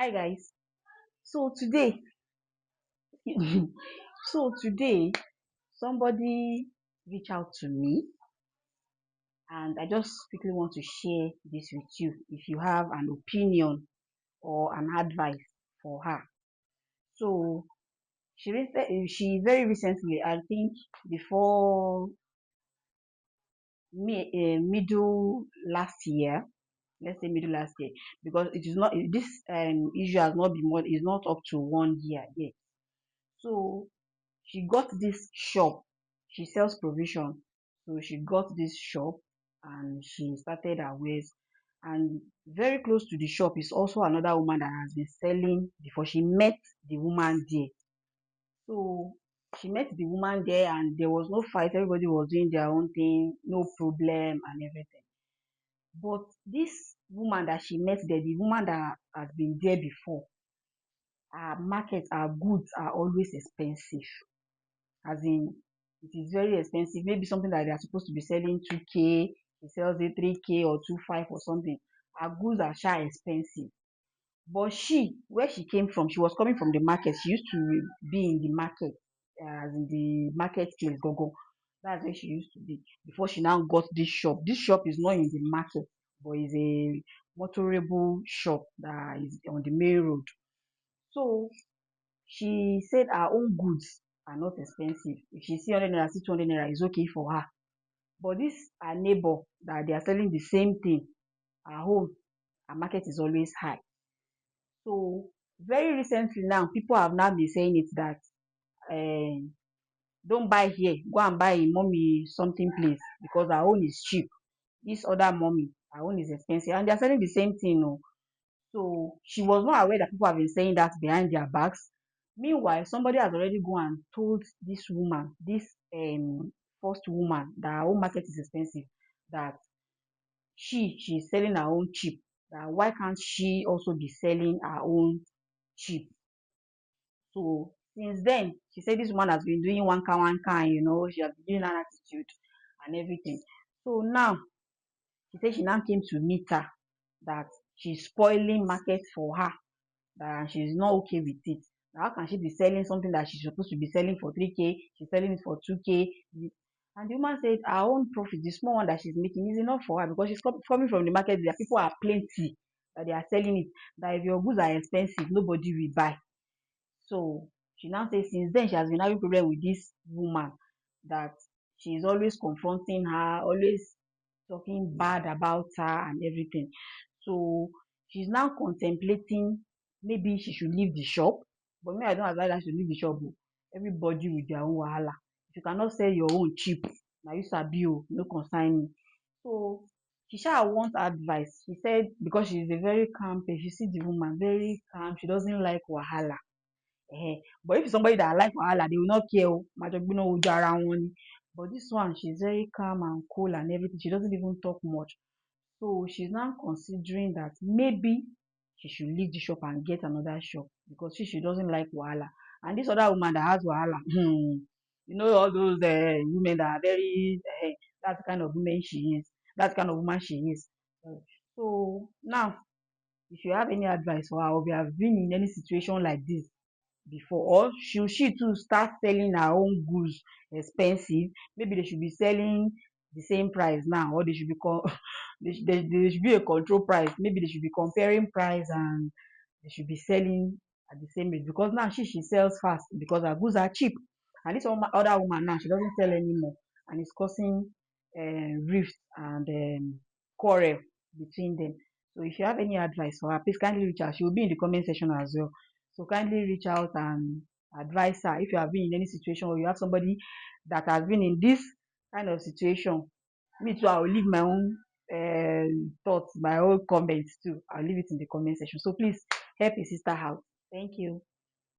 Hi guys. So today, so today, somebody reached out to me, and I just quickly want to share this with you. If you have an opinion or an advice for her, so she very recently, I think before middle last year, let's say middle last year, because it is not this issue has not been more, is not up to 1 year yet. So she got this shop. She sells provision. So she got this shop and she started her ways. And very close to the shop is also another woman that has been selling before. She met the woman there. So she met the woman there and there was no fight. Everybody was doing their own thing, no problem and everything. But this woman that she met there, the woman that has been there before, her market, her goods are always expensive. As in, it is very expensive. Maybe something that they are supposed to be selling 2K, he sells it 3K or 25 or something. Her goods are shy expensive. But where she came from, she was coming from the market. She used to be in the market, as in the marketplace, Gogo. That's where she used to be before she now got this shop. This shop is not in the market, but is a motorable shop that is on the main road. So she said her own goods are not expensive. If she see 100 naira, see 200 naira, is okay for her. But this her neighbor that they are selling the same thing, her home, her market is always high. So very recently now, people have now been saying it that um don't buy here, go and buy in mommy something place because her own is cheap. This other mommy, her own is expensive, and they are selling the same thing. Oh. So she was not aware that people have been saying that behind their backs. Meanwhile, somebody has already gone and told this woman, this first woman, that her own market is expensive, that she's selling her own cheap. That why can't she also be selling her own cheap? So since then, she said this woman has been doing one kind, she has been doing an attitude and everything. So now she said she now came to meet her that she's spoiling market for her, that she's not okay with it. How can she be selling something that she's supposed to be selling for 3K? She's selling it for 2K. And the woman said her own profit, the small one that she's making, is enough for her because she's coming from the market. There people are plenty that they are selling it. That if your goods are expensive, nobody will buy. So she now says since then she has been having problem with this woman that she's always confronting her, always talking bad about her and everything. So she's now contemplating maybe she should leave the shop. But me, I don't advise her to leave the shop. Oh. Everybody with their own wahala. If you cannot sell your own cheap, now you sabi o, no concern me. So she sha want advice. She said because she's a very calm person. You see the woman very calm. She doesn't like wahala. But if it's somebody that like wahala, they will not care. Oh. Máa jọ gbéná wojú ara wọn ni. But this one, she's very calm and cool and everything. She doesn't even talk much. So she's now considering that maybe she should leave the shop and get another shop because she doesn't like wahala. And this other woman that has wahala, all those women that are very, that's the kind of woman she is. That's the kind of woman she is. So now, if you have any advice for her, or if you have been in any situation like this before, or should she too start selling her own goods expensive? Maybe they should be selling the same price now, or they should be there should be a control price. Maybe they should be comparing price and they should be selling at the same rate because now she sells fast because her goods are cheap, and this other woman now she doesn't sell anymore, and it's causing rift and quarrel between them. So if you have any advice for her, please kindly reach out. She will be in the comment section as well. So kindly reach out and advise her if you have been in any situation or you have somebody that has been in this kind of situation. Me too, I will leave my own thoughts, my own comments too. I'll leave it in the comment section. So please help your sister out. Thank you.